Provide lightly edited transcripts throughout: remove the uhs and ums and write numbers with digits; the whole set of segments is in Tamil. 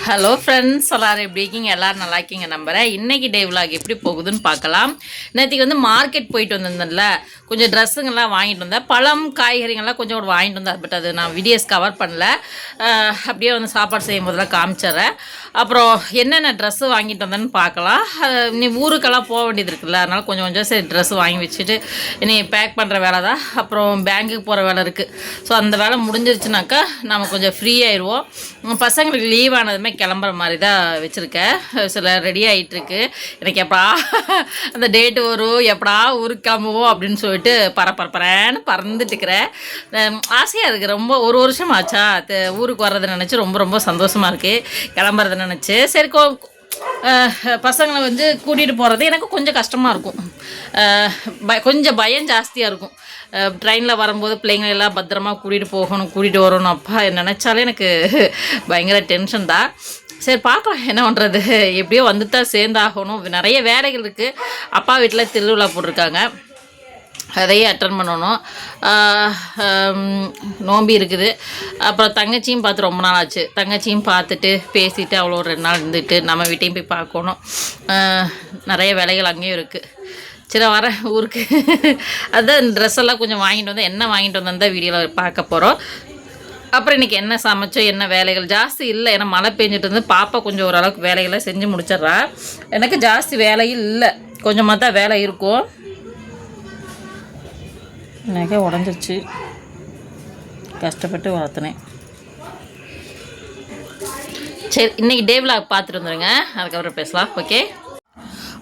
ஹலோ ஃப்ரெண்ட்ஸ், எல்லோரும் எப்படி இருக்கீங்க? எல்லோரும் நல்லா இருக்கீங்க நம்புகிறேன். இன்றைக்கி டே விலாக் எப்படி போகுதுன்னு பார்க்கலாம். நேற்றுக்கு வந்து மார்க்கெட் போயிட்டு வந்திருந்தேன்ல, கொஞ்சம் ட்ரெஸ்ஸுங்கெல்லாம் வாங்கிட்டு வந்தேன். பழம் காய்கறிங்கள்லாம் கொஞ்சம் கூட வாங்கிட்டு வந்தேன். பட் அது நான் வீடியோஸ் கவர் பண்ணல. அப்படியே வந்து சாப்பாடு செய்யும் போதெல்லாம் காமிச்சிட்றேன். அப்புறம் என்னென்ன ட்ரெஸ்ஸு வாங்கிட்டு வந்தேன்னு பார்க்கலாம். நீ ஊருக்கெல்லாம் போக வேண்டியது இருக்குல்ல, அதனால் கொஞ்சம் கொஞ்சம் சரி ட்ரெஸ்ஸு வாங்கி வச்சுட்டு இனி பேக் பண்ணுற வேலை தான். அப்புறம் பேங்க்குக்கு போகிற வேலை இருக்குது. ஸோ அந்த வேலை முடிஞ்சிருச்சுனாக்கா நம்ம கொஞ்சம் ஃப்ரீ ஆயிடுவோம். பசங்களுக்கு லீவ் ஆனதுமே கிளம்புற மாதிரி தான் வச்சுருக்கேன். சில ரெடி ஆகிட்டுருக்கு. எனக்கு எப்படா அந்த டேட்டு வரும், எப்படா ஊருக்கு கிளம்புவோம் அப்படின்னு சொல்லிட்டு பரப்பரப்பறேன்னு பறந்துட்டுருக்கிறேன். ஆசையாக இருக்குது. ரொம்ப ஒரு வருஷம் ஆச்சா ஊருக்கு வர்றதை நினச்சி ரொம்ப ரொம்ப சந்தோஷமாக இருக்குது. கிளம்புறதை நினச்சி சரி பசங்களை வந்து கூட்டிகிட்டு போகிறது எனக்கு கொஞ்சம் கஷ்டமாக இருக்கும். கொஞ்சம் பயம் ஜாஸ்தியாக இருக்கும். ட்ரெயினில் வரும்போது பிள்ளைங்களெல்லாம் பத்திரமா கூட்டிகிட்டு போகணும், கூட்டிகிட்டு வரணும். அப்பா நினச்சாலே எனக்கு பயங்கர டென்ஷன் தான். சரி பார்க்கலாம் என்ன பண்ணுறது. எப்படியோ வந்து தான் சேர்ந்தாகணும். நிறைய வேலைகள் இருக்குது. அப்பா வீட்டில் திருவிழா போட்டிருக்காங்க, அதையே அட்டன் பண்ணணும். நோம்பி இருக்குது. அப்புறம் தங்கச்சியும் பார்த்து ரொம்ப நாள் ஆச்சு. தங்கச்சியும் பார்த்துட்டு பேசிவிட்டு அவ்வளோ 2 நாள் இருந்துட்டு நம்ம வீட்டையும் போய் பார்க்கணும். நிறைய வேலைகள் அங்கேயும் இருக்குது. சரி வரேன் ஊருக்கு. அதுதான் ட்ரெஸ் எல்லாம் கொஞ்சம் வாங்கிட்டு வந்தேன். என்ன வாங்கிட்டு வந்தேன் வீடியோவில் பார்க்க போகிறோம். அப்புறம் இன்றைக்கி என்ன சமைச்சோம், என்ன வேலைகள் ஜாஸ்தி இல்லை. ஏன்னா மழை பெஞ்சிட்டு இருந்து பாப்பா கொஞ்சம் ஓரளவுக்கு வேலைகளை செஞ்சு முடிச்சிட்றா. எனக்கு ஜாஸ்தி வேலையும் இல்லை, கொஞ்சமாக தான் வேலை இருக்கும். எனக்கே உடஞ்சிருச்சு, கஷ்டப்பட்டு வளர்த்துனேன். சரி இன்றைக்கி டே விலாக் பார்த்துட்டு வந்துடுங்க, அதுக்கப்புறம் பேசலாம். ஓகே.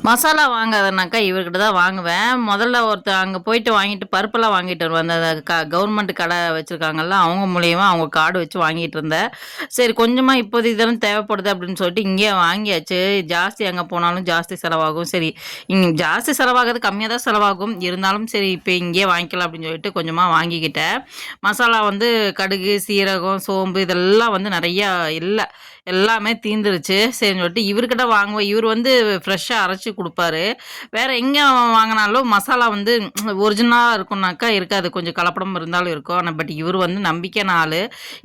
மசாலா வாங்காதனாக்கா இவர்கிட்ட தான் வாங்குவேன். முதல்ல ஒருத்தர் அங்கே போயிட்டு வாங்கிட்டு பருப்பெல்லாம் வாங்கிட்டு வருவேன். அந்த கவர்மெண்ட் கடை வச்சுருக்காங்கல்ல, அவங்க மூலியமாக அவங்க கார்டு வச்சு வாங்கிட்டு இருந்தேன். சரி கொஞ்சமாக இப்போதைக்கு இதெல்லாம் தேவைப்படுது அப்படின்னு சொல்லிட்டு இங்கேயே வாங்கியாச்சு. ஜாஸ்தி அங்கே போனாலும் ஜாஸ்தி செலவாகும். சரி இங்கே ஜாஸ்தி செலவாகிறது கம்மியாக தான் செலவாகும், இருந்தாலும் சரி இப்போ இங்கேயே வாங்கிக்கலாம் அப்படின்னு சொல்லிட்டு கொஞ்சமாக வாங்கிக்கிட்டேன். மசாலா வந்து கடுகு, சீரகம், சோம்பு இதெல்லாம் வந்து நிறையா இல்லை, எல்லாமே தீந்துருச்சு. சரின்னு சொல்லிட்டு இவர்கிட்ட வாங்குவோம். இவர் வந்து ஃப்ரெஷ்ஷாக அரைச்சி கொடுப்பாரு. வேறு எங்கே வாங்கினாலும் மசாலா வந்து ஒரிஜினலாக இருக்கும்னாக்கா இருக்காது, கொஞ்சம் கலப்படம் இருந்தாலும் இருக்கும். ஆனால் பட் இவர் வந்து நம்பிக்கையான ஆள்,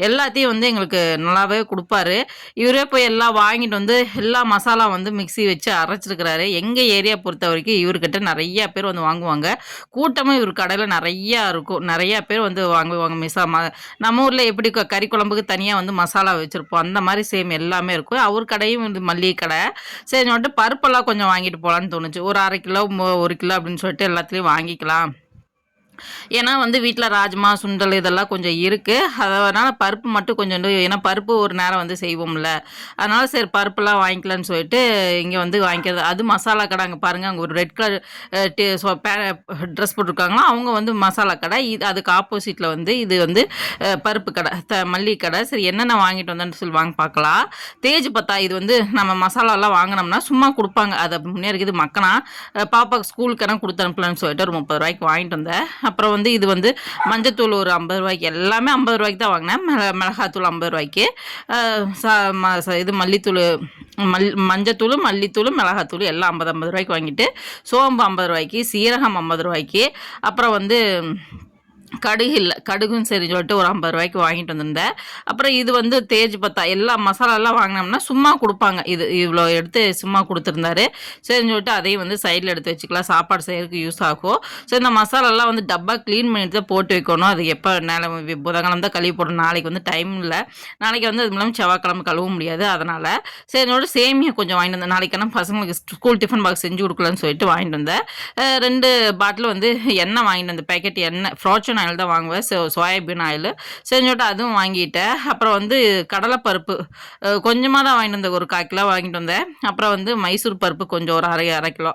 எல்லாத்தையும் வந்து எங்களுக்கு நல்லாவே கொடுப்பாரு. இவரே போய் எல்லாம் வாங்கிட்டு வந்து எல்லா மசாலா வந்து மிக்ஸி வச்சு அரைச்சிருக்கிறாரு. எங்கள் ஏரியா பொறுத்த வரைக்கும் இவர்கிட்ட நிறையா பேர் வந்து வாங்குவாங்க. கூட்டமும் இவர் கடையில் நிறையா இருக்கும். நிறையா பேர் வந்து வாங்குவாங்க. நம்ம ஊரில் எப்படி கறி குழம்புக்கு தனியாக வந்து மசாலா வச்சுருப்போம், அந்த மாதிரி சேம் எல்லாமே இருக்கும். அவர் கடையும் வந்து மல்லிகை கடை. சரி சொல்லிட்டு பருப்பெல்லாம் கொஞ்சம் வாங்கிட்டு போகலான்னு தோணுச்சு. ஒரு 1/2 கிலோ 1 கிலோ அப்படின்னு சொல்லிட்டு எல்லாத்துலேயும் வாங்கிக்கலாம். ஏன்னா வந்து வீட்டில் ராஜ்மா, சுண்டல் இதெல்லாம் கொஞ்சம் இருக்குது. அதனால் பருப்பு மட்டும் கொஞ்சம், ஏன்னா பருப்பு ஒரு நேரம் வந்து செய்வோம்ல, அதனால் சரி பருப்புலாம் வாங்கிக்கலான்னு சொல்லிட்டு இங்கே வந்து வாங்கிக்கிறது. அது மசாலா கடை. அங்கே பாருங்கள், அங்கே ஒரு ரெட் கலர் ட்ரெஸ் போட்டிருக்காங்களா, அவங்க வந்து மசாலா கடை. இது அதுக்கு ஆப்போசிட்டில் வந்து இது வந்து பருப்பு கடை, மல்லிகை கடை. சரி என்னென்ன வாங்கிட்டு வந்தேன்னு சொல்லி வாங்க பார்க்கலாம். தேஜ் பத்தா இது வந்து நம்ம மசாலாலாம் வாங்கினோம்னா சும்மா கொடுப்பாங்க. அது முன்னே இருக்குது. மக்கனா பாப்பாவுக்கு ஸ்கூலுக்கெல்லாம் கொடுத்து அனுப்பலான்னு சொல்லிட்டு ஒரு 30 ரூபாய்க்கு வாங்கிட்டு வந்தேன். அப்புறம் வந்து இது வந்து மஞ்சத்தூள் ஒரு 50 ரூபாய்க்கு, எல்லாமே 50 ரூபாய்க்கு தான் வாங்கினேன். மிளகாத்தூள் 50 ரூபாய்க்கு, இது மல்லித்தூள், மஞ்சத்தூள், மல்லித்தூள், மிளகாத்தூள் எல்லாம் 50 ரூபாய்க்கு வாங்கிட்டு, சோம்பு 50 ரூபாய்க்கு, சீரகம் 50 ரூபாய்க்கு, அப்புறம் வந்து கடுகு இல்லை, கடுகும் சரி சொல்லிட்டு ஒரு 50 ரூபாய்க்கு வாங்கிட்டு வந்திருந்தேன். அப்புறம் இது வந்து தேஜ் பத்தா, எல்லா மசாலாலாம் வாங்கினோம்னா சும்மா கொடுப்பாங்க. இது இவ்வளோ எடுத்து சும்மா கொடுத்துருந்தாரு. சரின்னு சொல்லிட்டு அதையும் வந்து சைடில் எடுத்து வச்சுக்கலாம், சாப்பாடு செய்யறதுக்கு யூஸ் ஆகும். ஸோ இந்த மசாலாலாம் வந்து டப்பா க்ளீன் பண்ணிட்டு தான் போட்டு வைக்கணும். அது எப்போ புதன்கிழமை தான் கழுவி போடணும். நாளைக்கு வந்து டைம் இல்லை, நாளைக்கு வந்து அது மூலம் செவ்வாய்க்கிழமை கழுவ முடியாது. அதனால் சரினோட சேமியா கொஞ்சம் வாங்கிட்டு வந்தேன். நாளைக்கான பசங்களுக்கு ஸ்கூல் டிஃபன் பாக்ஸ் செஞ்சு கொடுக்கலான்னு சொல்லிட்டு வாங்கிட்டு வந்தேன். 2 பாட்டில் வந்து எண்ணெய் வாங்கிட்டு வந்தேன். பேக்கெட் எண்ணெய் ஃப்ரார்ச்சூன் ஆயில் தான் வாங்குவேன், சோயாபீன் ஆயில். செஞ்சுட்டு அதுவும் வாங்கிட்டேன். அப்புறம் வந்து கடலைப்பருப்பு கொஞ்சமாக தான் வாங்கிட்டு வந்தேன், ஒரு 1/4 கிலோ வாங்கிட்டு வந்தேன். அப்புறம் வந்து மைசூர் பருப்பு கொஞ்சம் ஒரு அரை கிலோ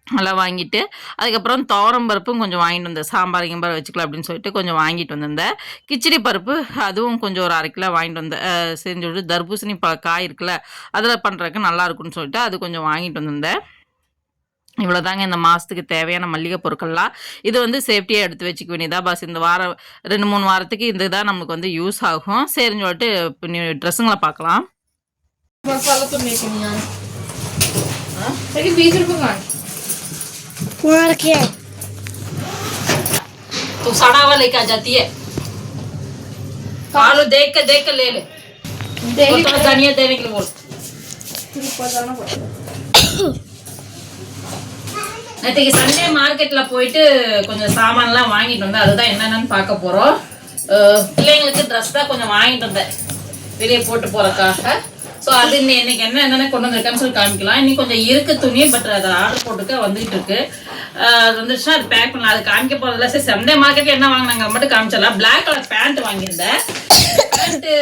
நல்லா வாங்கிட்டு, அதுக்கப்புறம் துவரம் பருப்பும் கொஞ்சம் வாங்கிட்டு வந்தேன். சாம்பார் கிம்பார் வச்சுக்கலாம் அப்படின்னு சொல்லிட்டு கொஞ்சம் வாங்கிட்டு வந்திருந்தேன். கிச்சடி பருப்பு அதுவும் கொஞ்சம் ஒரு 1/2 கிலோ வாங்கிட்டு வந்தேன். செஞ்சுட்டு தர்பூசணி காய் இருக்குல்ல, அதில் பண்ணுறதுக்கு நல்லா இருக்குன்னு சொல்லிட்டு அது கொஞ்சம் வாங்கிட்டு வந்திருந்தேன். இவ்வளோதாங்க இந்த மாதத்துக்கு தேவையான மல்லிகை பொருட்கள்லாம். இது வந்து சேஃப்டியாக எடுத்து வச்சுக்க வேண்டியதா பஸ். இந்த வாரம் 2-3 வாரத்துக்கு இந்த தான் நமக்கு வந்து யூஸ் ஆகும். சரின்னு சொல்லிட்டு இப்போ ட்ரெஸ்ஸுங்களை பார்க்கலாம். तो सड़ा हुआ लेके आ जाती है, देख के ले ले। தனியாக தேவைக்கு போடு. நேற்றுக்கு சண்டே மார்க்கெட்டில் போயிட்டு கொஞ்சம் சாமான்லாம் வாங்கிட்டு வந்தேன். அதுதான் என்னென்னு பார்க்க போகிறோம். பிள்ளைங்களுக்கு ட்ரெஸ் தான் கொஞ்சம் வாங்கிட்டு வந்தேன் வெளியே போட்டு போகிறக்காக. ஸோ அது இன்னைக்கு என்னென்ன கொண்டு வந்திருக்கேன்னு சொல்லி காமிக்கலாம். இன்னைக்கு கொஞ்சம் இருக்கு துணி, பட் அதை ஆர்டர் போட்டுக்க வந்துட்டு இருக்கு. அது வந்துச்சுன்னா அது பேக் பண்ணலாம். அது காமிக்க போகிறதில்ல. சரி, சண்டே மார்க்கெட்டில் என்ன வாங்கினாங்க மட்டும் காமிச்சிடலாம். பிளாக் கலர் பேண்ட் வாங்கியிருந்தேன். பேண்ட்டு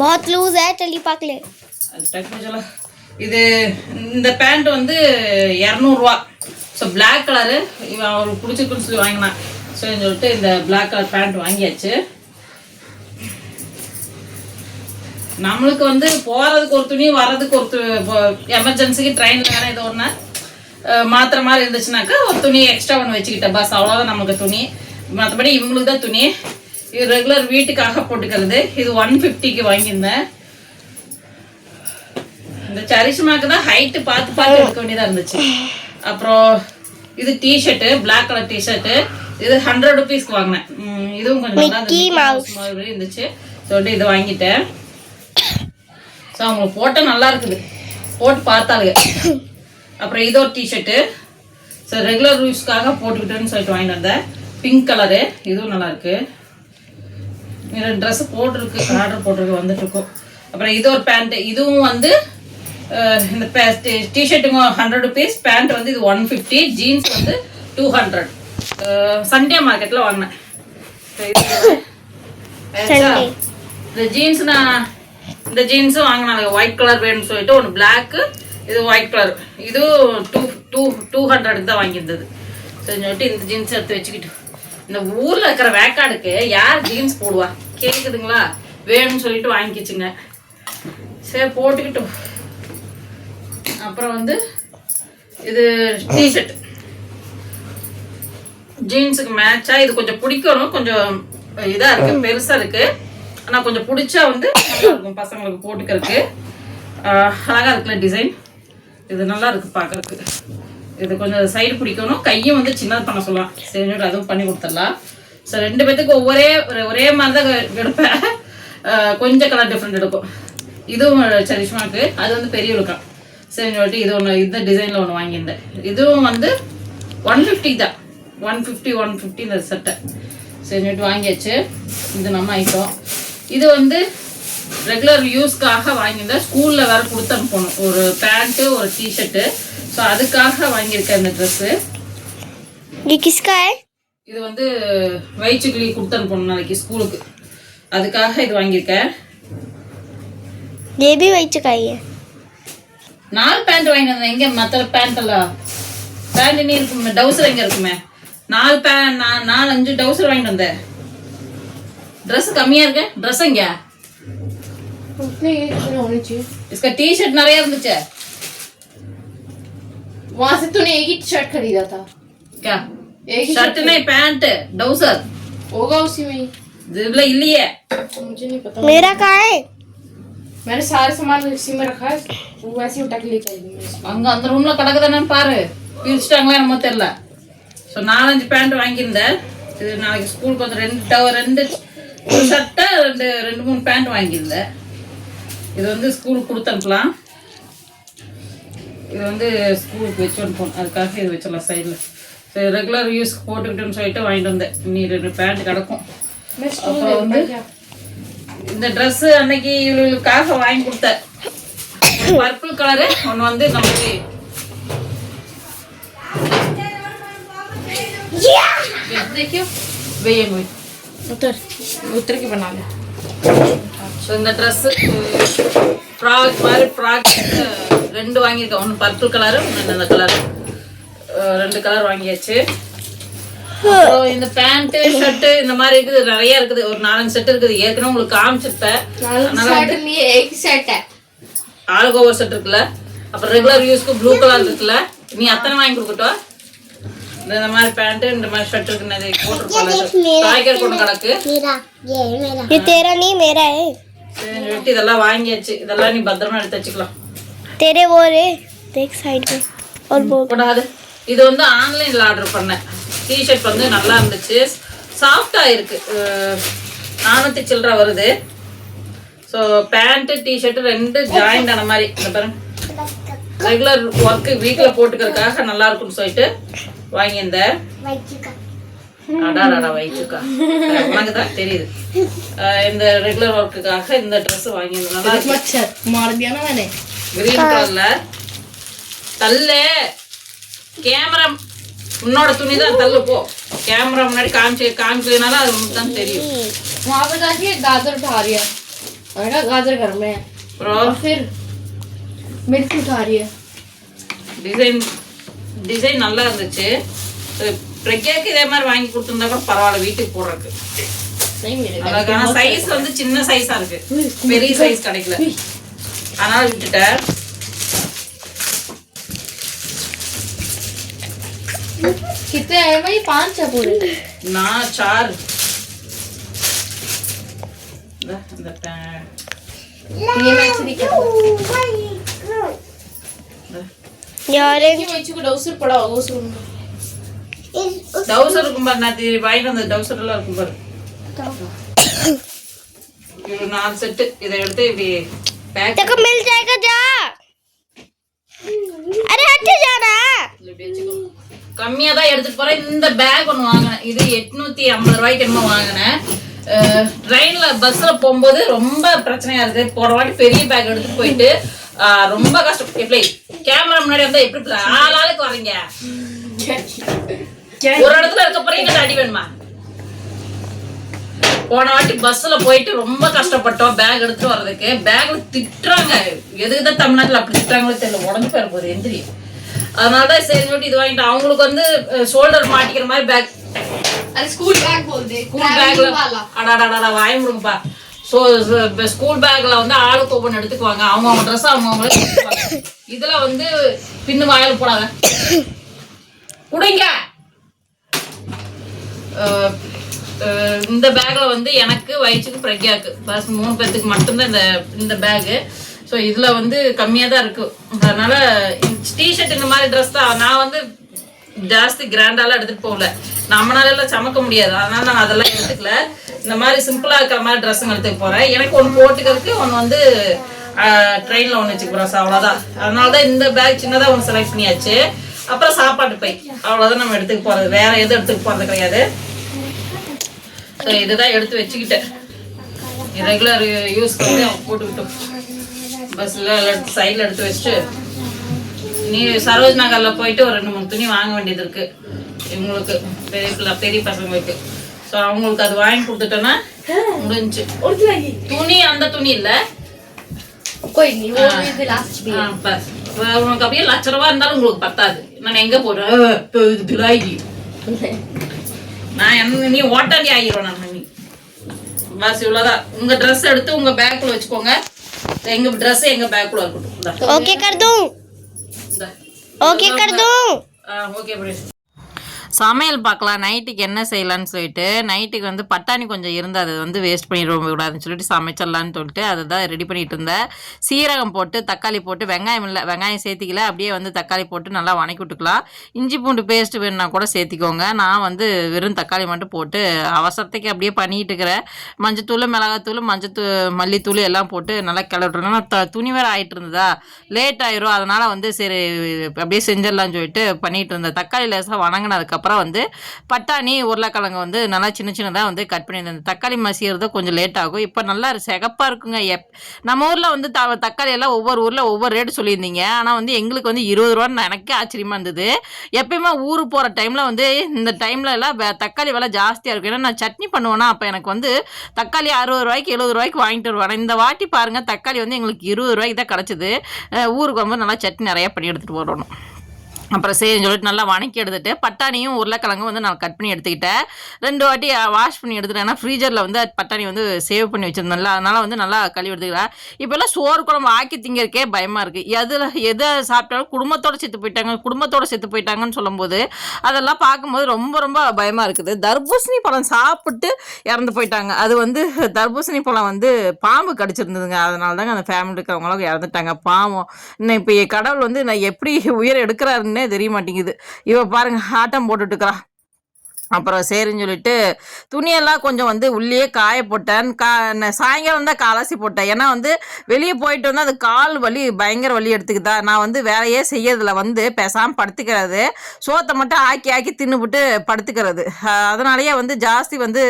बहुत लूज है, चलिए पाक ले. இது இந்த பேண்ட் வந்து 200 ஸோ பிளாக் கலரு இவன் அவருக்கு பிடிச்சிருக்குன்னு சொல்லி வாங்கினான். சரின்னு சொல்லிட்டு இந்த பிளாக் கலர் பேண்ட் வாங்கியாச்சு. நம்மளுக்கு வந்து போகிறதுக்கு ஒரு துணி, வர்றதுக்கு ஒரு எமர்ஜென்சிக்கு ட்ரெயினில் வேறு ஏதோ ஒன்று மாத்திர மாதிரி இருந்துச்சுனாக்கா ஒரு துணி எக்ஸ்ட்ரா ஒன்று வச்சுக்கிட்டேன். பஸ் அவ்வளோதான் நம்மளுக்கு துணி. மற்றபடி இவங்களுக்கு தான் துணி. இது ரெகுலர் வீட்டுக்காக போட்டுக்கிறது. இது 150க்கு வாங்கியிருந்தேன். இந்த சரிஷ்மாக்கு தான் ஹைட்டு பார்த்து எடுக்க வேண்டியதாக இருந்துச்சு. அப்புறம் இது டிஷர்ட்டு, பிளாக் கலர் டிஷர்ட்டு. இது 100 ருபீஸ்க்கு வாங்கினேன். இதுவும் கொஞ்சம் நல்லா இருந்துச்சு சொல்லிட்டு இது வாங்கிட்டேன். ஸோ அவங்களுக்கு போட்டால் நல்லா இருக்குது, போட்டு பார்த்தாளுங்க. அப்புறம் இது ஒரு டிஷர்ட்டு. ஸோ ரெகுலர் யூஸ்க்காக போட்டுக்கிட்டேன்னு சொல்லிட்டு வாங்கிட்டு வந்தேன். பிங்க் கலரு, இதுவும் நல்லாயிருக்கு. 2 ட்ரெஸ்ஸு போட்டிருக்கு, ஆர்டர் போட்டிருக்கு, வந்துட்டுருக்கோம். அப்புறம் இது ஒரு பேண்ட்டு. இதுவும் வந்து இந்த டிஷர்ட்டுங்க 100 ருபீஸ், பேண்ட் வந்து இது 150, ஜீன்ஸ் வந்து 200. சண்டே மார்க்கெட்டில் வாங்கினேன். இந்த ஜீன்ஸ் நான் இந்த ஜீன்ஸும் வாங்கினாங்க. ஒயிட் கலர் வேணும்னு சொல்லிட்டு ஒன்று பிளாக்கு, இது ஒயிட் கலர். இதுவும் 200 தான் வாங்கியிருந்தது. சரி சொல்லிட்டு இந்த ஜீன்ஸ் எடுத்து வச்சுக்கிட்டு இந்த ஊரில் இருக்கிற வேக்காடுக்கு யார் ஜீன்ஸ் போடுவா கேட்குதுங்களா, வேணும்னு சொல்லிட்டு வாங்கிக்கிச்சுங்க. சரி போட்டுக்கிட்டோம். அப்புறம் வந்து இது டிஷர்ட் ஜீன்ஸுக்கு மேட்சாக. இது கொஞ்சம் பிடிக்கணும், கொஞ்சம் இதாக இருக்குது, பெருசாக இருக்குது. ஆனால் கொஞ்சம் பிடிச்சா வந்து நல்லா இருக்கும் பசங்களுக்கு போட்டுக்கிறதுக்கு. அழகாக இருக்குல்ல டிசைன். இது நல்லா இருக்குது பார்க்குறதுக்கு. இது கொஞ்சம் சைடு பிடிக்கணும், கையும் வந்து சின்னது பண்ண சொல்லலாம். சரி அதுவும் பண்ணி கொடுத்துடலாம். ஸோ 2 பேத்துக்கு ஒரே மாதிரி தான் எடுப்பேன். கொஞ்சம் கலர் டிஃப்ரெண்ட் எடுக்கும். இதுவும் சரிஷ்மாக்கு, அது வந்து பெரிய இழுக்கம். சரி சொல்லிட்டு இது ஒன்று இந்த டிசைனில் ஒன்று வாங்கியிருந்தேன். இதுவும் வந்து 150 தான். 150 இந்த சட்டை. சரி சொல்லிட்டு வாங்கியாச்சு. இது நம்ம ஐட்டம். இது வந்து ரெகுலர் யூஸ்க்காக வாங்கியிருந்தேன். ஸ்கூலில் வேறு கொடுத்து அனுப்பணும். ஒரு பேண்ட்டு, ஒரு டிஷர்ட்டு. ஸோ அதுக்காக வாங்கியிருக்கேன் இந்த ட்ரெஸ்ஸு. இது வந்து வயிற்றுக்கிளி கொடுத்து அனுப்பணும் நாளைக்கு ஸ்கூலுக்கு. அதுக்காக இது வாங்கியிருக்கேன். 4 பேண்ட் வாங்கிட்டு வந்தேன். எங்கே மற்ற பேண்ட்டெல்லாம் பேண்ட் நீ இருக்குமே, டவுசர் எங்கே இருக்குமே. 4-5 டவுசர் வாங்கிட்டு வந்தேன். ட்ரெஸ் கம்மியாக இருக்கு. ட்ரெஸ் எங்கே? इसका टी शर्ट நிறைய இருந்துச்சு. वहां से तूने एक ही शर्ट खरीदा था क्या? एक ही शर्ट नहीं, पैंट डाउसर होगा उसी में ही. जिबला இல்லையே, मुझे नहीं पता. मेरा कहाँ है? मैंने सारे सामान इसी में रखा है. वो वैसे उठा के लेके आई हूं. அங்க அந்த ரூம்ல கிடக்குதானே பாரு, பிரிச்சிட்டாங்களா என்னமோ தெரியல. ஸோ 4-5 பேண்ட் வாங்கியிருந்தேன். இது நாளைக்கு ஸ்கூலுக்கு வந்து 2 ஷர்ட்டை 2-3 பேண்ட் வாங்கியிருந்தேன். இது வந்து ஸ்கூலுக்கு கொடுத்து அனுப்பலாம். இது வந்து ஸ்கூலுக்கு வச்சு அனுப்பணும், அதுக்காக இது வச்சிடலாம் சைடில். சரி ரெகுலர் யூஸ்க்கு போட்டுக்கிட்டோன்னு சொல்லிட்டு வாங்கிட்டு வந்தேன். இன்னி 2 பேண்ட் கிடக்கும். அப்புறம் வந்து இந்த ட்ரெஸ்ஸு அன்னைக்கு இவளுக்காக வாங்கி கொடுத்தேன். பர்பிள் கலரு ஒன்று வந்து நமக்கு उतर के बना ले. ஸோ இந்த ட்ரெஸ்ஸு ஃப்ராக் மாதிரி ஃப்ராக் 2 வாங்கியிருக்கேன். ஒன்று பர்பிள் கலரு, ஒன்று இந்த கலரு. 2 கலர் வாங்கியாச்சு. அப்புறம் இந்த பேண்ட்டு ஷர்ட்டு இந்த மாதிரி இருக்குது, நிறைய இருக்குது. ஒரு 4-5 செட் இருக்குது. ஏற்கனவே உங்களுக்கு காமிச்சிருப்பேன். ஆளுக்கு ஒவ்வொரு செட் இருக்குல்ல. அப்புறம் ரெகுலர் யூஸ்க்கு ப்ளூ கலர் இருக்குல்ல. நீ அத்தனை வாங்கி கொடுக்கட்டும். இந்த மாதிரி பேண்ட், இந்த மாதிரி ஷர்ட் இருக்கு. போட்டுருக்கோம் காய்கறி கொண்டு கிடக்கு. சரி இதெல்லாம் வாங்கியாச்சு. இதெல்லாம் நீ பத்திரமா எடுத்து வச்சுக்கலாம். போடாது. இது வந்து ஆன்லைனில் ஆர்டர் பண்ணேன். டிஷர்ட் வந்து நல்லா இருந்துச்சு, சாஃப்டாக இருக்கு. 400 சில்லற வருது. ஸோ பேண்ட்டு டிஷர்ட்டு ரெண்டு ஜாயிண்ட் ஆன மாதிரி இந்த பாருங்க ரெகுலர் ஒர்க்கு வீட்டில் போட்டுக்கிறதுக்காக நல்லா இருக்கும்னு சொல்லிட்டு வாங்கியிருந்தேன். அடாடா வயிற்றுக்கா உனக்கு தான் தெரியுது. இந்த ரெகுலர் ஒர்க்குக்காக இந்த ட்ரெஸ் வாங்கியிருந்தேன். நல்லா இருக்கு கிரீன் கலர்ல. தள்ளு கேமரா உன்னோட துணி தான் தள்ளு போ. கேமரா முன்னாடி காமிச்சதுனால அது உங்களுக்கு தான் தெரியும். वहाँ पे जाके गाजर उठा रही है, मैंने कहा गाजर घर में है और फिर मिर्च उठा रही है. டிசைன் நல்லா இருந்துச்சு. பிரக்யாக்கு இதே மாதிரி வாங்கி கொடுத்துருந்தா கூட பரவாயில்ல வீட்டுக்கு போடுறதுக்கு. नहीं मेरे அழகான சைஸ் வந்து சின்ன சைஸா இருக்கு, பெரிய சைஸ் கிடைக்கல, அதனால விட்டுட்டேன். कितने आए भाई? 5 है पूरे. நான் 4 ये मैं एक्चुअली क्या यार ये बच्चों को डाउसर पड़ा होगा उस रूम में. டவுசர் இருக்கும் பாரு, நான் வாங்கிட்டு வந்த டவுசர் எல்லாம் இருக்கும் பாரு. இது 4 செட்டு. இதை எடுத்து இப்படி பேக் तेरे को मिल जाएगा जा. अरे हट जाना. கம்மியா தான் எடுத்துட்டு போறேன். இந்த பேக் ஒன்று வாங்கினேன். இது 850 ரூபாய்க்கு என்னமோ வாங்கினேன். ட்ரெயின்ல பஸ்ல போகும்போது ரொம்ப பிரச்சனையா இருக்கு. போன வாட்டி பெரிய பேக் எடுத்துட்டு போயிட்டு ரொம்ப கஷ்டம். எப்படி கேமரா முன்னாடி வந்தா எப்படி ஆளாளுக்கு வரீங்க? ஒரு இடத்துல இருக்க போறீங்க அடி வேணுமா? போன வாட்டி பஸ்ல போயிட்டு ரொம்ப கஷ்டப்பட்டோம் பேக் எடுத்துட்டு வர்றதுக்கு. பேக்ல திட்டுறாங்க. எதுக்குதான் தமிழ்நாட்டுல அப்படி திட்டுறாங்களோ தெரியல. உடஞ்சு போயிட போகுது எந்திரி. அதனாலதான் சரி சொல்லிட்டு இது வாங்கிட்டு அவங்களுக்கு வந்து ஷோல்டர் மாட்டிக்கிற மாதிரி பேக். अरे स्कूल बैग बोल दे. ஸ்கூல் பேக்ல அடாடாடா வாய முடுங்கப்பா. ஸோ ஸ்கூல் பேக்ல வந்து ஆளுக்கு ஒவ்வொன்று எடுத்துக்குவாங்க. அவங்கவுங்க ட்ரெஸ் அவங்கவுங்களே எடுத்துக்குவாங்க. இதுல வந்து பின்னு வாயில போடாத குடிங்க. இந்த பேக்ல வந்து எனக்கு வயிற்றுக்கு பிரக்யாக்கு ஃபர்ஸ்ட் 3 பேத்துக்கு மட்டும்தான் இந்த பேகு. ஸோ இதுல வந்து கம்மியா தான் இருக்கு. அதனால டிஷர்ட் இந்த மாதிரி ட்ரெஸ் தான். நான் வந்து ஜாஸ்தி கிராண்டாலாம் எடுத்துட்டு போகல, நம்மளால எல்லாம் சமைக்க முடியாது. அதனால நான் அதெல்லாம் எடுத்துக்கல. இந்த மாதிரி சிம்பிளா இருக்கிற மாதிரி ட்ரெஸ்ஸுங்க எடுத்துக்க போறேன். எனக்கு ஒன்று போட்டுக்கிறதுக்கு ஒன்று வந்து ட்ரெயின்ல ஒன்று வச்சுக்க போறேன். அவ்வளோதான். அதனாலதான் இந்த பேக் சின்னதா ஒன்று செலக்ட் பண்ணியாச்சு. அப்புறம் சாப்பாட்டு பை அவ்வளோதான் நம்ம எடுத்துக்க போறது. வேற எதுவும் எடுத்துக்க போறது கிடையாது. இதுதான் எடுத்து வச்சுக்கிட்டேன். ரெகுலர் யூஸ்க்கு வந்து போட்டுக்கிட்டோம். பஸ்ல சைடில் எடுத்து வச்சுட்டு நீ சரோஜ் நகரில் போயிட்டு ஒரு 2-3 துணி வாங்க வேண்டியது இருக்கு இவங்களுக்கு, பெரிய பசங்களுக்கு. ஸோ அவங்களுக்கு அது வாங்கி கொடுத்துட்டோன்னா முடிஞ்சு. துணி அந்த துணி இல்லை, कोई नहीं वो भी लास्ट भी है. பஸ் உனக்கு அப்படியே 1 லட்ச ரூபா இருந்தாலும் உங்களுக்கு பத்தாது. நான் எங்கே போடுறேன் துலாகி நான் நீ ஓட்டாண்டி ஆகிடுவேன். நான் நீ பஸ் இவ்வளோதான். உங்கள் ட்ரெஸ் எடுத்து உங்கள் பேக்குள்ள வச்சுக்கோங்க. எங்கள் ட்ரெஸ்ஸு எங்கள் பேக்குள்ள இருக்கட்டும். ओके कर दूं. ओके कर दूं. ஓகே அப்படி சமையல் பார்க்கலாம். நைட்டுக்கு என்ன செய்யலான்னு சொல்லிட்டு நைட்டுக்கு வந்து பட்டாணி கொஞ்சம் இருந்து அதை வந்து வேஸ்ட் பண்ணிடுவோம் கூடாதுன்னு சொல்லிட்டு சமைச்சிடலான்னு சொல்லிட்டு அதை தான் ரெடி பண்ணிட்டு இருந்தேன். சீரகம் போட்டு தக்காளி போட்டு வெங்காயம் இல்லை, வெங்காயம் சேர்த்திக்கல, அப்படியே வந்து தக்காளி போட்டு நல்லா வணக்கி விட்டுக்கலாம். இஞ்சி பூண்டு பேஸ்ட் வேணுன்னா கூட சேர்த்திக்கோங்க. நான் வந்து வெறும் தக்காளி மட்டும் போட்டு அவசரத்துக்கு அப்படியே பண்ணிட்டு இருக்கிறேன். மஞ்சத்தூள், மிளகாத்தூள், மல்லித்தூள் எல்லாம் போட்டு நல்லா கிளட்டுறேன். துணி வேறு ஆகிட்டு இருந்ததா, லேட் ஆயிரும். அதனால வந்து சரி அப்படியே செஞ்சிடலான்னு சொல்லிட்டு பண்ணிட்டு இருந்தேன். தக்காளி லேசாக வணங்கினதுக்கப்புறம் வந்து பட்டாணி உருளைக்கிழங்கு வந்து நல்லா சின்னதாக வந்து கட் பண்ணியிருந்தேன். தக்காளி மசிகிறது கொஞ்சம் லேட் ஆகும். இப்போ நல்லா சிகப்பாக இருக்குங்க. நம்ம ஊரில் வந்து தக்காளி எல்லாம் ஒவ்வொரு ஊரில் ஒவ்வொரு ரேட்டு சொல்லியிருந்தீங்க. ஆனால் வந்து எங்களுக்கு வந்து 20 ரூபான்னு எனக்கே ஆச்சரியமாக இருந்தது. எப்பயுமே ஊருக்கு போகிற டைமில் வந்து இந்த டைமில் எல்லாம் தக்காளி விலை ஜாஸ்தியாக இருக்கும். ஏன்னா நான் சட்னி பண்ணுவேன்னா அப்போ எனக்கு வந்து தக்காளி 60 ரூபாய்க்கு 70 ரூபாய்க்கு வாங்கிட்டு வருவாங்க. இந்த வாட்டி பாருங்கள் தக்காளி வந்து எங்களுக்கு 20 ரூபாய்க்கு தான் கிடச்சிது. ஊருக்கு வந்து நல்லா சட்னி நிறையா பண்ணி எடுத்துகிட்டு வரணும். அப்புறம் சரின்னு சொல்லிட்டு நல்லா வணக்கி எடுத்துகிட்டு பட்டாணியும் உருளைக்கிழங்கும் வந்து நான் கட் பண்ணி எடுத்துக்கிட்டேன். 2 வாட்டி வாஷ் பண்ணி எடுத்துட்டேன். ஏன்னா ஃப்ரீஜரில் வந்து பட்டாணி வந்து சேவ் பண்ணி வச்சுருந்தேன்ல, அதனால் வந்து நல்லா கழுவி எடுத்துக்கிறேன். இப்போல்லாம் சோறு குழம்பு ஆக்கி திங்கிறதுக்கே பயமாக இருக்குது. எதை சாப்பிட்டாலும் குடும்பத்தோடு செத்து போயிட்டாங்கன்னு சொல்லும்போது அதெல்லாம் பார்க்கும்போது ரொம்ப ரொம்ப பயமாக இருக்குது. தர்பூசணி பழம் சாப்பிட்டு இறந்து போயிட்டாங்க. அது வந்து தர்பூசணி பழம் வந்து பாம்பு கடிச்சிருந்ததுங்க. அதனால தாங்க அந்த ஃபேமிலி இருக்கிறவங்களும் இறந்துட்டாங்க. பாவம். இன்னும் இப்போ கடவுள் வந்து நான் எப்படி உயிரை எடுக்கிறாருன்னு தெரிய மாட்டேங்குது. இவ பாருங்க ஆட்டம் போட்டுட்டு இருக்கிறா. அப்புறம் சரின்னு சொல்லிட்டு துணியெல்லாம் கொஞ்சம் வந்து உள்ளே காய போட்டேன். சாயங்காலம் தான் அலசி போட்டேன். ஏன்னா வந்து வெளியே போயிட்டு வந்து அது கால் வலி பயங்கர வலி எடுத்துக்கிட்டா. நான் வந்து வேலையே செய்யறதில்ல, வந்து பேசாமல் படுத்துக்கிறது, சோத்தை மட்டும் ஆக்கி ஆக்கி தின்னுபிட்டு படுத்துக்கிறது. அதனாலேயே வந்து ஜாஸ்தி வந்து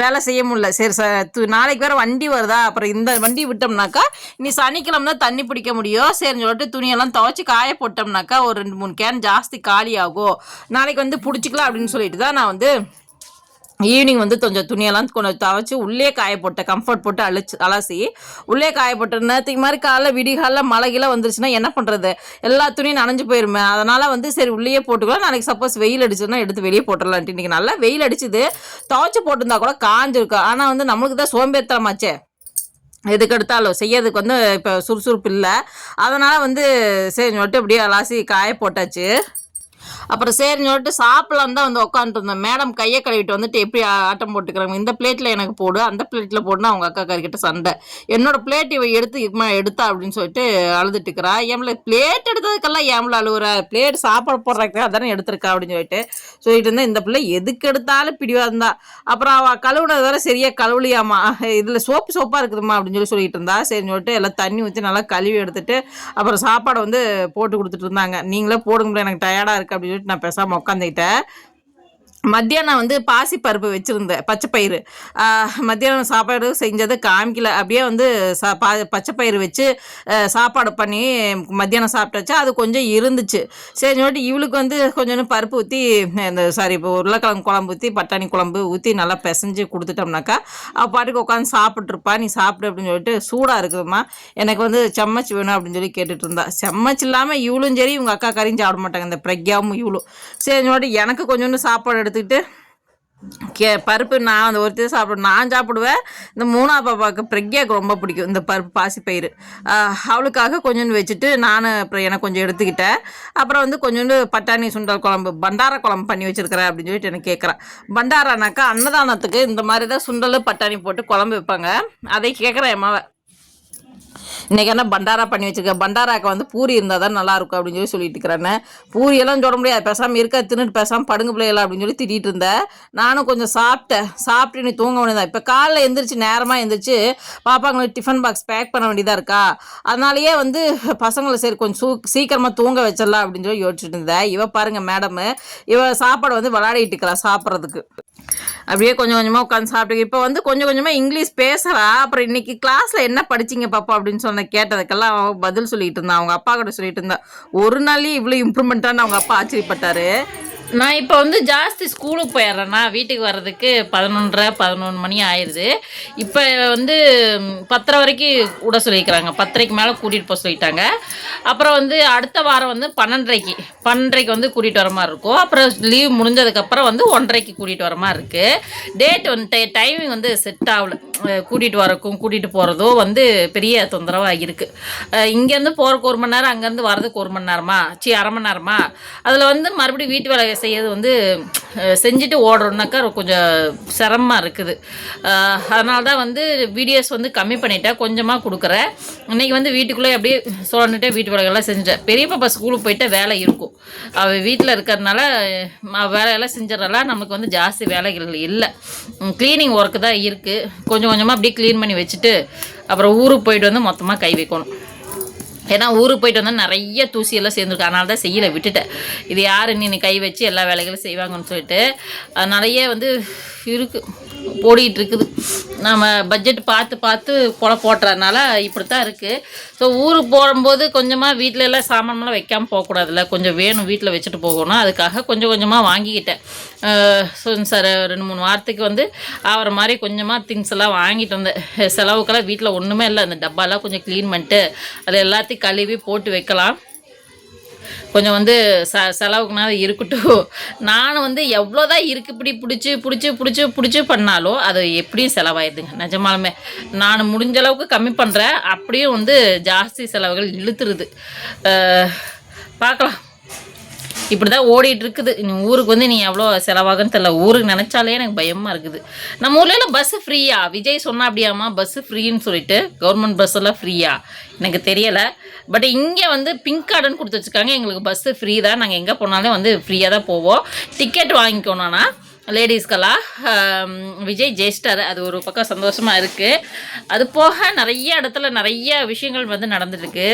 வேலை செய்ய முடியல. சரி நாளைக்கு வேறு வண்டி வருதா, அப்புறம் இந்த வண்டி விட்டோம்னாக்கா இனி சனிக்கிழமை தான் தண்ணி பிடிக்க முடியும். சரின்னு சொல்லிட்டு துணியெல்லாம் துவைச்சி காய போட்டோம்னாக்கா ஒரு 2-3 கேன் ஜாஸ்தி காலி ஆகும். நாளைக்கு வந்து பிடிச்சிக்கலாம் அப்படின்னு சொல்லிட்டு தான் நான் வந்து ஈவினிங் வந்து கொஞ்சம் துணியெல்லாம் கொஞ்சம் துவைச்சி உள்ளே காய போட்டேன். கம்ஃபர்ட் போட்டு அலசி உள்ளே காய போட்டேன். நேற்றுக்கு மாதிரி காலைல விடிகாலில் மழைகெல்லாம் வந்துருச்சுன்னா என்ன பண்ணுறது, எல்லா துணியும் நனைஞ்சு போயிருமே. அதனால் வந்து சரி உள்ளே போட்டுக்கலாம், நாளைக்கு சப்போஸ் வெயில் அடிச்சதுன்னா எடுத்து வெளியே போட்டுடலான்ட்டு. இன்றைக்கி நல்லா வெயில் அடிச்சுது, துவைச்சி போட்டிருந்தா கூட காஞ்சிருக்கும். ஆனால் வந்து நம்மளுக்கு தான் சோம்பேறித்தனமாச்சே, எதுக்கு எடுத்தாலும் செய்யறதுக்கு வந்து இப்போ சுறுசுறுப்பு இல்லை. அதனால் வந்து சரி சொல்லிட்டு அப்படியே அலாசி காய போட்டாச்சு. அப்புறம் சரின்னு சொல்லிட்டு சாப்பிடலாம் தான் வந்து உட்காந்துருந்தேன். மேடம் கையை கழுவிட்டு வந்துட்டு எப்படி ஆட்டம் போட்டுக்கிறாங்க, இந்த பிளேட்டில் எனக்கு போடு, அந்த பிளேட்டில் போடுனா அவங்க அக்கா கறிக்கிட்ட சண்டை. என்னோட பிளேட் இவ எடுத்தா அப்படின்னு சொல்லிட்டு அழுதுட்டுக்கிறா. ஏம்ல பிளேட் எடுத்ததுக்கெல்லாம் ஏம்ல அழுகுற, பிளேட் சாப்பாடு போடுறதுக்கு அதானே எடுத்திருக்கா அப்படின்னு சொல்லிட்டு இருந்தேன். இந்த பிள்ளை எதுக்கு எடுத்தாலும் பிடிவாக தான். அப்புறம் அவள் கழுவுனது வேற சரியா கழுவலியாமா, இதில் சோப்பாக இருக்குதுமா அப்படின்னு சொல்லிட்டு இருந்தா. சரின்னு சொல்லிட்டு எல்லாம் தண்ணி ஊற்றி நல்லா கழுவி எடுத்துட்டு அப்புறம் சாப்பாடை வந்து போட்டு கொடுத்துட்டு இருந்தாங்க. நீங்களே போடுங்களேன், எனக்கு டயர்டாக இருக்குது அப்படின்னு சொல்லிட்டு நான் பேசாமல் உட்காந்துக்கிட்டேன். மத்தியானம் வந்து பாசிப்பருப்பு வச்சுருந்தேன், பச்சைப்பயிறு. மத்தியானம் சாப்பாடு செஞ்சது காமிக்கல, அப்படியே வந்து பச்சைப்பயிறு வச்சு சாப்பாடு பண்ணி மத்தியானம் சாப்பிட்டாச்சு. அது கொஞ்சம் இருந்துச்சு. சரி சொல்லிட்டு இவளுக்கு வந்து கொஞ்சம் பருப்பு ஊற்றி இப்போ உருளைக்கிழங்கு குழம்பு ஊற்றி பட்டாணி குழம்பு ஊற்றி நல்லா பிசைஞ்சு கொடுத்துட்டோம்னாக்கா அவள் பாட்டுக்கு உட்காந்து சாப்பிட்ருப்பா. நீ சாப்பிடு அப்படின்னு சொல்லிட்டு, சூடாக இருக்குதுமா எனக்கு வந்து செம்மச்சு வேணும் அப்படின்னு சொல்லி கேட்டுட்டு இருந்தா. செம்மச்சு இல்லாமல் இவளும் சரி இவங்க அக்கா கறியும் சாப்பிட மாட்டாங்க, இந்த பிரக்யாவும் இவளும். சரி சொல்லிட்டு எனக்கு கொஞ்சோண்டு சாப்பாடு எடுத்துக்கிட்டு பருப்பு நான் அந்த ஒருத்தர் சாப்பிடுவேன், நான் சாப்பிடுவேன். இந்த 3ஆவது பாப்பாவுக்கு பிரக்யாவுக்கு ரொம்ப பிடிக்கும் இந்த பருப்பு பாசிப்பயிறு. அவளுக்காக கொஞ்சோண்டு வச்சுட்டு நான் அப்புறம் எனக்கு கொஞ்சம் எடுத்துக்கிட்டேன். அப்புறம் வந்து கொஞ்சோண்டு பட்டாணி சுண்டல் குழம்பு, பண்டாரா குழம்பு பண்ணி வச்சுருக்கிறேன் அப்படின்னு சொல்லிட்டு எனக்கு கேட்குறேன். பண்டாரானாக்கா அன்னதானத்துக்கு இந்த மாதிரி தான் சுண்டல் பட்டாணி போட்டு குழம்பு வைப்பாங்க. அதை கேட்குறேன் என் மாவை. இன்றைக்கி என்ன பண்டாரா பண்ணி வச்சுருக்கேன், பண்டாராக்கு வந்து பூரி இருந்தால் தான் நல்லாயிருக்கும் அப்படின்னு சொல்லிட்டு இருக்கிறேன்னு. பூரியெல்லாம் சொல்ல முடியாது, பேசாமல் இருக்க தின்னுட்டு பேசாமல் படுங்க பிள்ளைகளா அப்படின்னு சொல்லி திட்டிகிட்டு இருந்தேன். நானும் கொஞ்சம் சாப்பிட்டு நீ தூங்க வேண்டியதான். இப்போ காலைல எழுந்திரிச்சு நேரமாக எழுந்திரிச்சு பாப்பாங்களுக்கு டிஃபன் பாக்ஸ் பேக் பண்ண வேண்டியதாக இருக்கா. அதனாலேயே வந்து பசங்களை சரி கொஞ்சம் சீக்கிரமாக தூங்க வச்சிடலாம் அப்படின்னு சொல்லி யோசிச்சுட்டு இருந்தேன். இவ பாருங்கள் மேடமு, இவ சாப்பாடு வந்து விளையாடிட்டு இருக்கிறா சாப்பிட்றதுக்கு. அப்படியே கொஞ்சம் கொஞ்சமாக உட்காந்து சாப்பிட்டு இப்போ வந்து கொஞ்சம் கொஞ்சமாக இங்கிலீஷ் பேசுகிறா. அப்புறம் இன்னைக்கு கிளாஸில் என்ன படிச்சிங்க பாப்பா அப்படின்னு கேட்டதுக்கெல்லாம் பதில் சொல்லிட்டு இருந்தா. அவங்க அப்பா கிட்ட சொல்லிட்டு இருந்தா, ஒரு நாள்லேயே இவ்வளோ இம்ப்ரூவ்மெண்ட்டான்னு அவங்க அப்பா ஆச்சரியப்பட்டாரு. நான் இப்போ வந்து ஜாஸ்தி ஸ்கூலுக்கு போயிடுறேன்னா வீட்டுக்கு வர்றதுக்கு 11 மணி ஆயிடுது. இப்போ வந்து 10:30 வரைக்கும் விட சொல்லியிருக்கிறாங்க, 10:30க்கு மேலே கூட்டிகிட்டு போக சொல்லிட்டாங்க. அப்புறம் வந்து அடுத்த வாரம் வந்து 12:30க்கு வந்து கூட்டிகிட்டு வர மாதிரி இருக்கும். அப்புறம் லீவ் முடிஞ்சதுக்கப்புறம் வந்து 1:30க்கு கூட்டிகிட்டு வர மாதிரி இருக்குது. டேட் வந்து டைமிங் வந்து செட் ஆகல. கூட்டிகிட்டு வரக்கும் கூட்டிகிட்டு போகிறதும் வந்து பெரிய தொந்தரவாக இருக்குது. இங்கேருந்து போகிறக்கு 1 மணி நேரம், அங்கேருந்து வர்றதுக்கு 1 மணி நேரமா, அரை மணி நேரமா. அதில் வந்து மறுபடியும் வீட்டு வேலை செய்யறது வந்து செஞ்சுட்டு ஓடுறோம்னாக்கா கொஞ்சம் சிரமமாக இருக்குது. அதனால தான் வந்து வீடியோஸ் வந்து கம்மி பண்ணிட்டேன், கொஞ்சமாக கொடுக்குறேன். இன்றைக்கி வந்து வீட்டுக்குள்ளே அப்படியே சொல்லிட்டு வீட்டு வேலைகள்லாம் செஞ்சேன். பெரிய பாப்பா ஸ்கூலுக்கு போயிட்டு வேலை இருக்கும், அவள் வீட்டில் இருக்கிறதுனால வேலையெல்லாம் செஞ்சிடறனால நமக்கு வந்து ஜாஸ்தி வேலைகள் இல்லை. க்ளீனிங் ஒர்க்கு தான் இருக்குது. கொஞ்சம் கொஞ்சமாக அப்படியே க்ளீன் பண்ணி வச்சுட்டு அப்புறம் ஊருக்கு போயிட்டு வந்து மொத்தமாக கை வைக்கணும். ஏன்னா ஊருக்கு போயிட்டு வந்தால் நிறைய தூசியெல்லாம் சேர்ந்துருக்கு, அதனால தான் செய்யலை, விட்டுட்டேன். இது யார் நீ கை வச்சு எல்லா வேலைகளும் செய்வாங்கன்னு சொல்லிட்டு நிறைய வந்து இருக்குது, ஓடிக்கிட்டு இருக்குது. நம்ம பட்ஜெட் பார்த்து போட்டுறதுனால இப்படி தான் இருக்குது. ஸோ ஊருக்கு போகும்போது கொஞ்சமாக வீட்டில் எல்லாம் சாமான்லாம் வைக்காமல் போகக்கூடாதுல்ல, கொஞ்சம் வேணும் வீட்டில் வச்சுட்டு போகணும். அதுக்காக கொஞ்சம் கொஞ்சமாக வாங்கிக்கிட்டேன். ஸோ சார் 2-3 வாரத்துக்கு வந்து ஆகிற மாதிரி கொஞ்சமாக திங்ஸ் எல்லாம் வாங்கிட்டு வந்தேன். செலவுக்கெல்லாம் வீட்டில் ஒன்றுமே இல்லை. அந்த டப்பாலாம் கொஞ்சம் க்ளீன் பண்ணிட்டு அது எல்லாத்தையும் கழுவி போட்டு வைக்கலாம். கொஞ்சம் வந்து செலவுக்குனா இருக்கட்டும். நானும் வந்து எவ்வளோதான் இருக்கு இப்படி பிடிச்சி பண்ணாலும் அது எப்படியும் செலவாயிடுதுங்க. நிஜமாலுமே நான் முடிஞ்ச அளவுக்கு கம்மி பண்ணுறேன், அப்படியும் வந்து ஜாஸ்தி செலவுகள் இழுத்துருது. பார்க்கலாம். இப்படி தான் ஓடிட்டு இருக்குது. நீ ஊருக்கு வந்து நீ எவ்வளோ செலவாகுன்னு தெரியல. ஊருக்கு நினச்சாலே எனக்கு பயமாக இருக்குது. நம்ம ஊர்ல பஸ்ஸு ஃப்ரீயா? விஜய் சொன்னா அப்படியாம்மா பஸ்ஸு ஃப்ரீன்னு சொல்லிட்டு, கவர்மெண்ட் பஸ் எல்லாம் ஃப்ரீயா எனக்கு தெரியலை. பட் இங்கே வந்து பிங்க் கார்டுன்னு கொடுத்து வச்சுருக்காங்க. எங்களுக்கு பஸ்ஸு ஃப்ரீ தான். நாங்கள் எங்கே போனாலும் வந்து ஃப்ரீயாக தான் போவோம். டிக்கெட் வாங்கிக்கணும்னா லேடிஸ்க்கெல்லாம் விஜய் ஜெயிச்சிட்டாரு. அது ஒரு பக்கம் சந்தோஷமாக இருக்குது. அது போக நிறைய இடத்துல நிறைய விஷயங்கள் வந்து நடந்துட்டுருக்கு.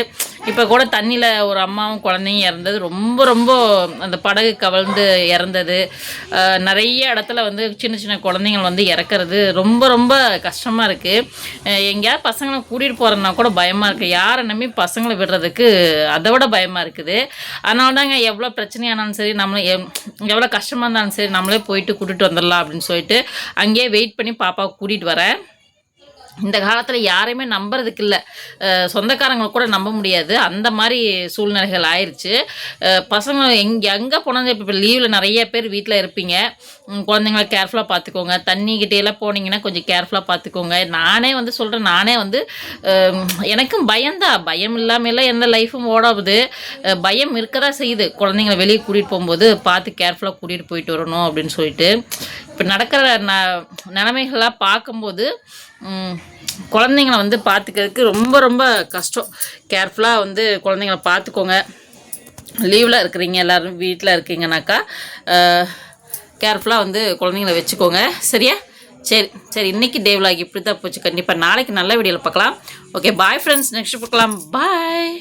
இப்போ கூட தண்ணியில் ஒரு அம்மாவும் குழந்தையும் இறந்தது, ரொம்ப ரொம்ப அந்த படகு கவிழ்ந்து இறந்தது. நிறைய இடத்துல வந்து சின்ன சின்ன குழந்தைங்கள் வந்து இறக்குறது ரொம்ப ரொம்ப கஷ்டமாக இருக்குது. எங்கேயாவது பசங்களை கூட்டிகிட்டு போகிறதுனா கூட பயமாக இருக்குது. யாரை நம்பி பசங்களை விடுறதுக்கு அதை விட பயமாக இருக்குது. அதனால தாங்க எவ்வளோ பிரச்சனையானாலும் சரி, நம்மளே எவ்வளோ கஷ்டமாக இருந்தாலும் சரி, நம்மளே போயிட்டு கூட்டிகிட்டு வந்துடலாம் அப்படின்னு சொல்லிட்டு அங்கேயே வெயிட் பண்ணி பாப்பாவை கூட்டிகிட்டு வரேன். இந்த காலத்தில் யாரையுமே நம்புறதுக்கு இல்லை. சொந்தக்காரங்களை கூட நம்ப முடியாது. அந்த மாதிரி சூழ்நிலைகள் ஆயிடுச்சு. பசங்க எங்கே போனாலும் இப்போ லீவில் நிறைய பேர் வீட்டில் இருப்பீங்க. குழந்தைங்கள கேர்ஃபுல்லாக பார்த்துக்கோங்க. தண்ணிக்கிட்டேலாம் போனீங்கன்னா கொஞ்சம் கேர்ஃபுல்லாக பார்த்துக்கோங்க. நானே வந்து சொல்கிறேன், நானே வந்து எனக்கும் பயம்தான். பயம் இல்லாமல் எந்த லைஃபும் ஓடாது. பயம் இருக்க தான் செய்யுது. குழந்தைங்கள வெளியே கூட்டிகிட்டு போகும்போது பார்த்து கேர்ஃபுல்லாக கூட்டிகிட்டு போயிட்டு வரணும் அப்படின்னு சொல்லிட்டு. இப்போ நடக்கிற நிலைமைகள்லாம் பார்க்கும்போது குழந்தைங்கள வந்து பார்த்துக்கிறதுக்கு ரொம்ப ரொம்ப கஷ்டம். கேர்ஃபுல்லாக வந்து குழந்தைங்கள பார்த்துக்கோங்க. லீவில் இருக்கிறீங்க, எல்லோரும் வீட்டில் இருக்கீங்கனாக்கா கேர்ஃபுல்லாக வந்து குழந்தைங்கள வச்சுக்கோங்க. சரியா? சரி இன்றைக்கி டே விலாக் இப்படி தான் போச்சு. கண்டிப்பாக நாளைக்கு நல்ல வீடியோவில் பார்க்கலாம். Okay, bye friends. நெக்ஸ்ட் பார்க்கலாம். பாய்.